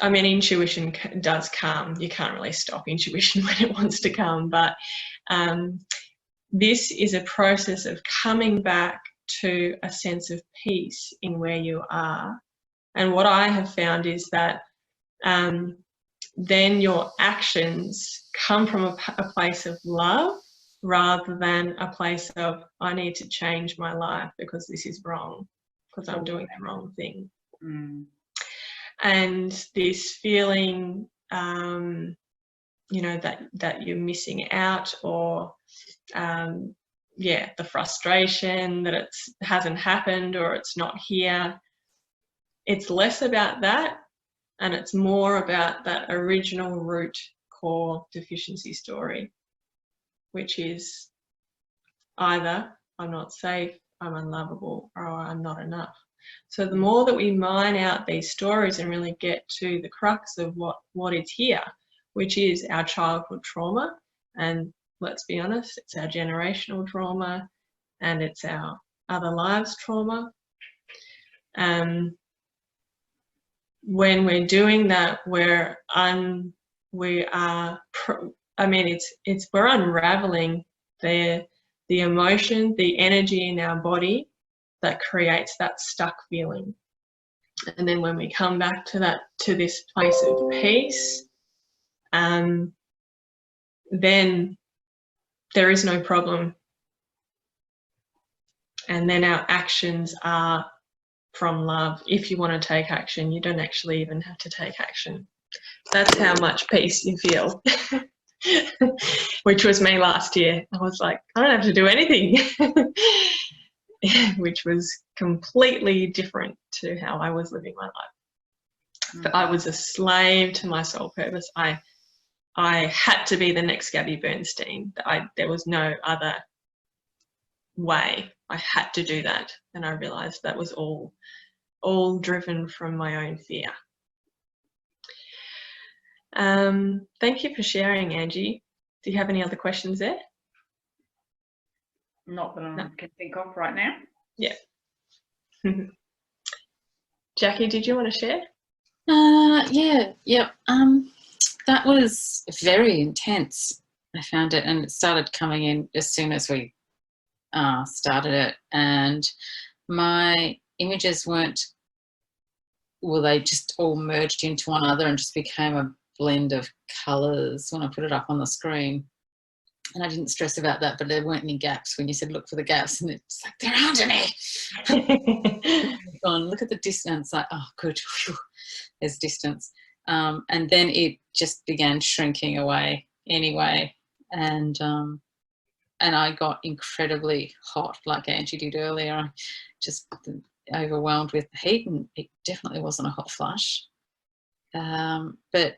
intuition does come. You can't really stop intuition when it wants to come, but this is a process of coming back to a sense of peace in where you are. And what I have found is that then your actions come from a place of love rather than a place of, I need to change my life because this is wrong, because I'm doing the wrong thing. And this feeling, you know, that you're missing out, or the frustration that it hasn't happened or it's not here. It's less about that, and it's more about that original root core deficiency story, which is either I'm not safe, I'm unlovable, or I'm not enough. So the more that we mine out these stories and really get to the crux of what is here, which is our childhood trauma, and let's be honest, it's our generational trauma and it's our other lives trauma. When we're doing that, we're unraveling the emotion, the energy in our body that creates that stuck feeling. And then when we come back to this place of peace, then there is no problem. And then our actions are from love. If you want to take action, you don't actually even have to take action. That's how much peace you feel. Which was me last year. I was like, I don't have to do anything. Which was completely different to how I was living my life. But I was a slave to my soul purpose. I had to be the next Gabby Bernstein. There was no other way. I had to do that, and I realised that was all driven from my own fear. Thank you for sharing, Angie. Do you have any other questions there? Not that I can think of right now. Yeah. Jackie, did you want to share? Yeah. That was very intense. I found it, and it started coming in as soon as we started it, and my images they just all merged into one another and just became a blend of colours when I put it up on the screen. And I didn't stress about that, but there weren't any gaps when you said look for the gaps, and it's like, there aren't any. Look at the distance, like, oh good, whew, there's distance. And then it just began shrinking away anyway, and I got incredibly hot, like Angie did earlier, just overwhelmed with the heat, and it definitely wasn't a hot flush. But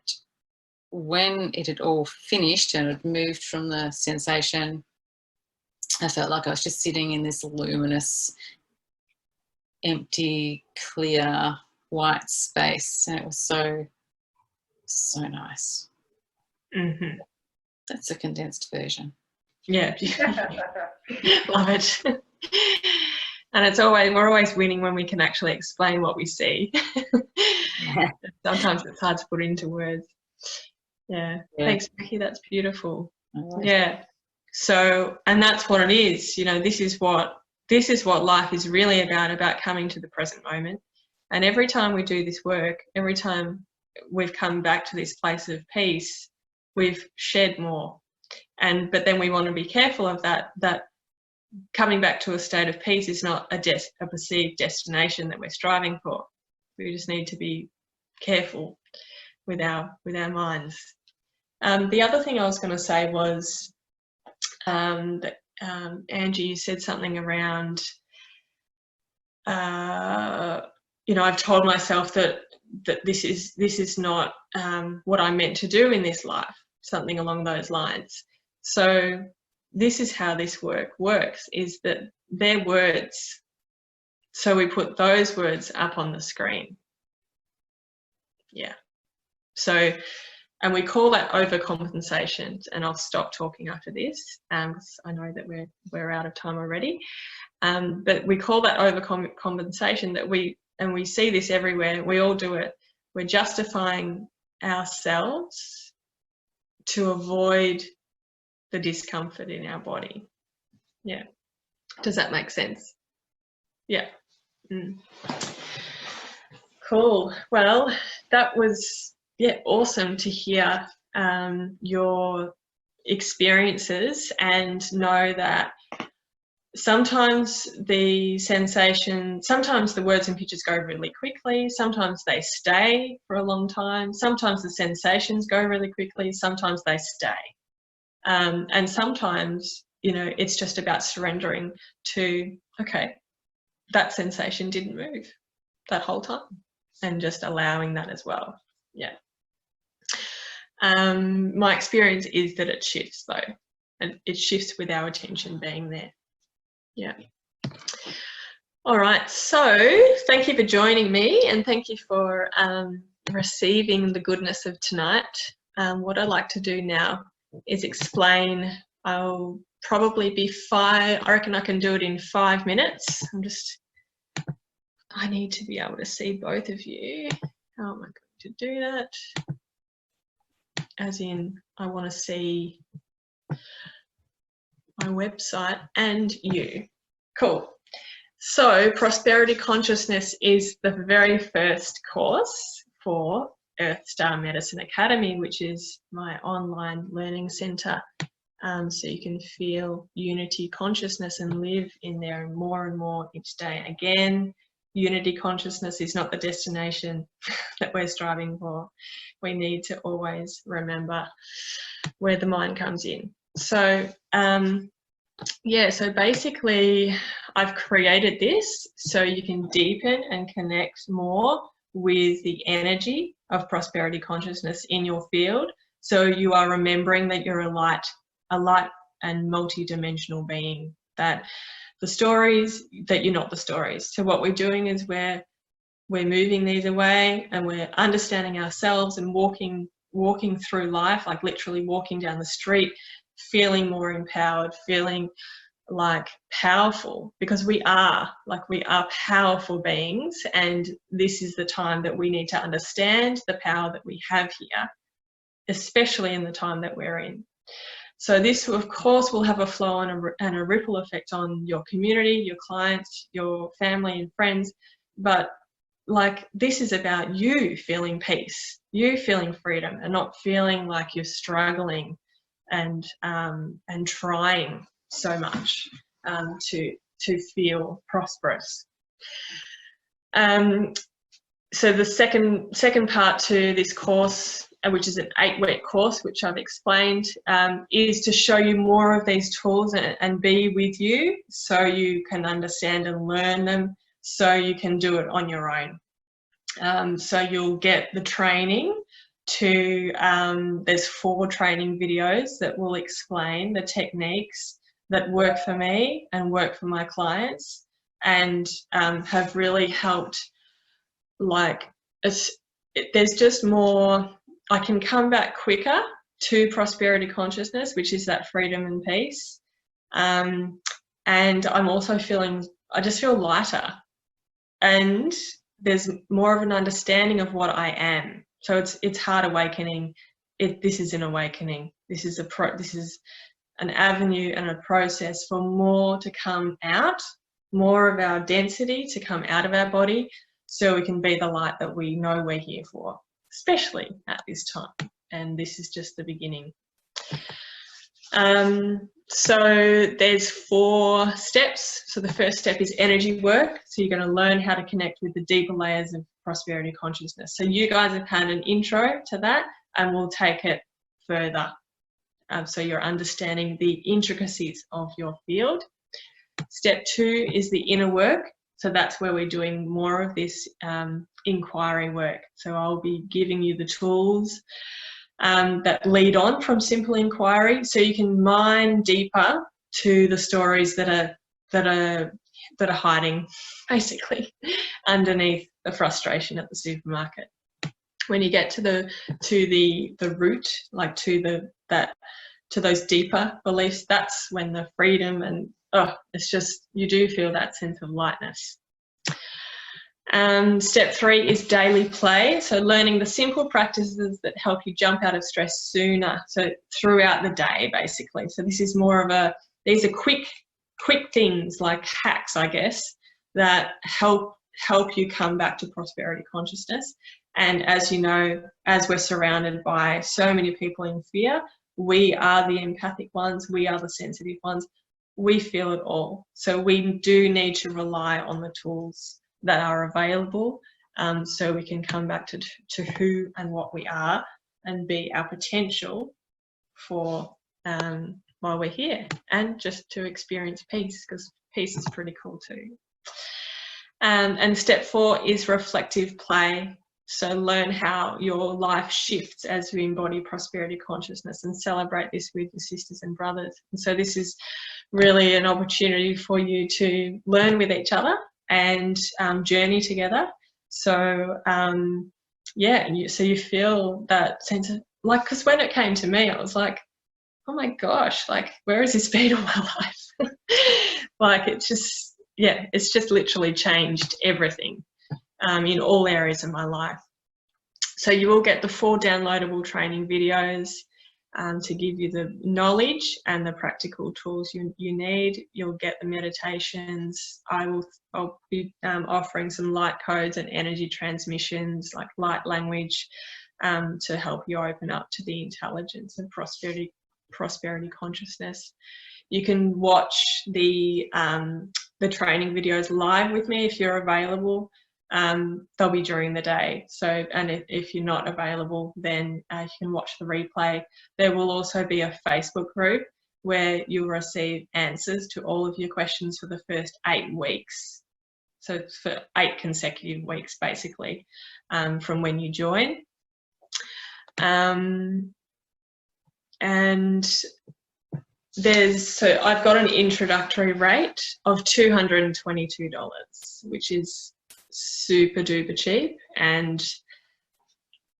when it had all finished and had moved from the sensation, I felt like I was just sitting in this luminous, empty, clear, white space, and it was so nice. Mm-hmm. That's a condensed version. Yeah. Love it. And we're always winning when we can actually explain what we see. Sometimes it's hard to put into words. Yeah. Thanks, Becky. That's beautiful. Yeah. So, and that's what it is. You know, this is what life is really about coming to the present moment. And every time we do this work, every time we've come back to this place of peace, we've shed more. But then we want to be careful of that coming back to a state of peace is not a perceived destination that we're striving for. We just need to be careful with our minds. The other thing I was going to say was that Angie said something around, I've told myself that this is not what I'm meant to do in this life, something along those lines. So this is how this work works, is that they're words. So we put those words up on the screen. Yeah. So, and we call that overcompensation, and I'll stop talking after this because I know that we're out of time already. But we call that overcompensation, that we see this everywhere. We all do it. We're justifying ourselves to avoid the discomfort in our body. Yeah. Does that make sense? Yeah. Cool. Well, that was yeah, awesome to hear your experiences, and know that sometimes the sensation, sometimes the words and pictures go really quickly, sometimes they stay for a long time, sometimes the sensations go really quickly, sometimes they stay. And sometimes, you know, it's just about surrendering to, okay, that sensation didn't move that whole time, and just allowing that as well. Yeah. My experience is that it shifts though, and it shifts with our attention being there. Yeah. All right, so thank you for joining me, and thank you for receiving the goodness of tonight. What I'd like to do now is explain. I'll probably be I reckon I can do it in 5 minutes. I need to be able to see both of you. How am I going to do that? As in, I want to see my website and you. Cool. So Prosperity Consciousness is the very first course for Earth Star Medicine Academy, which is my online learning centre. So you can feel unity consciousness and live in there more and more each day. Again, unity consciousness is not the destination that we're striving for. We need to always remember where the mind comes in. So yeah, so basically I've created this so you can deepen and connect more with the energy of prosperity consciousness in your field. So you are remembering that you're a light and multi-dimensional being, that the stories, that you're not the stories. So what we're doing is we're moving these away, and we're understanding ourselves and walking through life, like literally walking down the street, feeling more empowered, feeling like powerful, because we are powerful beings, and this is the time that we need to understand the power that we have here, especially in the time that we're in. So this, of course, will have a flow and a ripple effect on your community, your clients, your family and friends, but like this is about you feeling peace, you feeling freedom, and not feeling like you're struggling and trying so much to feel prosperous. So the second part to this course, which is an 8-week course, which I've explained, is to show you more of these tools and be with you, so you can understand and learn them, so you can do it on your own. So you'll get the training to, there's 4 training videos that will explain the techniques that work for me and work for my clients, and have really helped, like, there's just more, I can come back quicker to prosperity consciousness, which is that freedom and peace. And I'm also I just feel lighter, and there's more of an understanding of what I am. So it's heart awakening. This is an awakening. This is an avenue and a process for more to come out, more of our density to come out of our body, so we can be the light that we know we're here for, especially at this time. And this is just the beginning. So there's 4 steps. So the first step is energy work. So you're going to learn how to connect with the deeper layers of prosperity consciousness. So you guys have had an intro to that, and we'll take it further. So you're understanding the intricacies of your field. Step 2 is the inner work. So that's where we're doing more of this inquiry work. So I'll be giving you the tools that lead on from simple inquiry, so you can mine deeper to the stories that are hiding, basically, underneath the frustration at the supermarket. When you get to the root, like to those deeper beliefs, that's when the freedom and it's just, you do feel that sense of lightness. Step 3 is daily play. So learning the simple practices that help you jump out of stress sooner. So throughout the day, basically. So this is more of these are quick things, like hacks, I guess, that help you come back to prosperity consciousness. And as you know, as we're surrounded by so many people in fear, we are the empathic ones, we are the sensitive ones. We feel it all. So we do need to rely on the tools that are available, so we can come back to who and what we are and be our potential for while we're here, and just to experience peace, because peace is pretty cool too. And step 4 is reflective play. So learn how your life shifts as you embody prosperity consciousness, and celebrate this with your sisters and brothers. And so this is really an opportunity for you to learn with each other and journey together. So yeah, so you feel that sense of, like, because when it came to me, I was like, oh my gosh, like, where has this been all my life? Like, it's just, yeah, it's just literally changed everything in all areas of my life. So you will get the 4 downloadable training videos to give you the knowledge and the practical tools you need. You'll get the meditations. I'll be offering some light codes and energy transmissions, like light language, to help you open up to the intelligence of prosperity consciousness. You can watch the training videos live with me if you're available. They'll be during the day. So, and if you're not available, then you can watch the replay. There will also be a Facebook group where you'll receive answers to all of your questions for the first 8 weeks. So for 8 consecutive weeks, basically, from when you join. And so I've got an introductory rate of $222, which is super duper cheap, and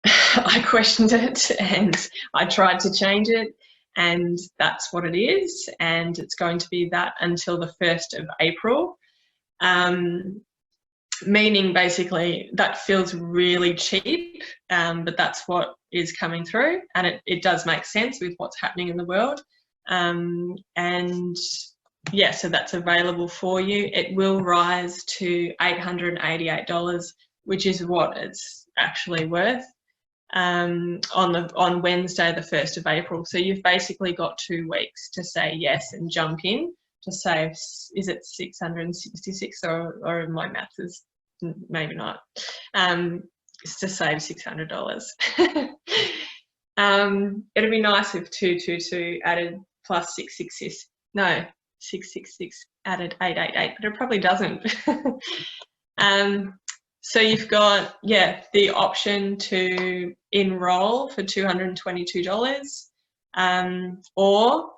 I questioned it and I tried to change it, and that's what it is, and it's going to be that until the 1st of April, meaning basically that feels really cheap, but that's what is coming through, and it does make sense with what's happening in the world. And yeah, so that's available for you. It will rise to $888, which is what it's actually worth, on Wednesday, the 1st of April. So you've basically got 2 weeks to say yes and jump in to save. Is it 666, or my maths is maybe not? It's to save $600. It'd be nice if 222 added plus 666. No. 666 added 888, but it probably doesn't. So you've got, yeah, the option to enroll for $222, or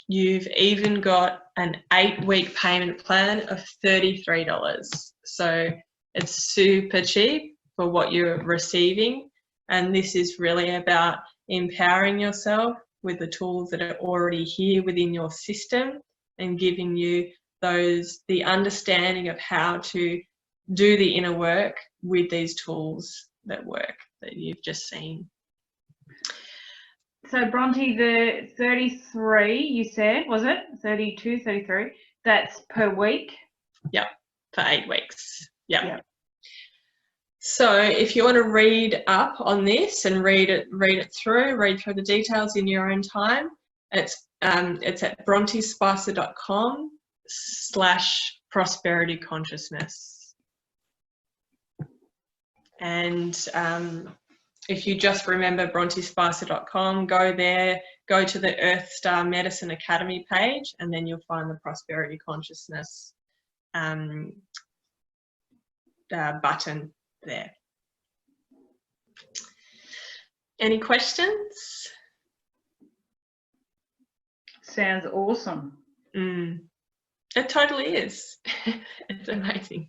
you've even got an 8-week payment plan of $33. So it's super cheap for what you're receiving, and this is really about empowering yourself with the tools that are already here within your system, and giving you the understanding of how to do the inner work with these tools that work, that you've just seen. So Bronte, the 33 you said, was it 32, 33? That's per week? Yep, for 8 weeks. Yep. So if you want to read up on this and read through the details in your own time, it's at brontespicer.com/prosperity consciousness. And if you just remember brontespicer.com, go there, go to the Earth Star Medicine Academy page, and then you'll find the prosperity consciousness button there. Any questions? Sounds awesome. It totally is. It's amazing.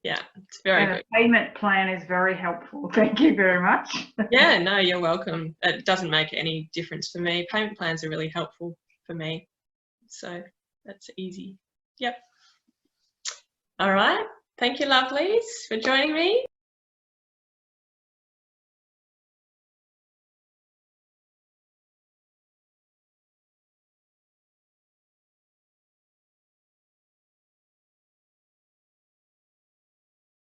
Yeah, it's very good. The payment plan is very helpful. Thank you very much. Yeah, no, you're welcome. It doesn't make any difference for me. Payment plans are really helpful for me. So that's easy. Yep. All right. Thank you, lovelies, for joining me.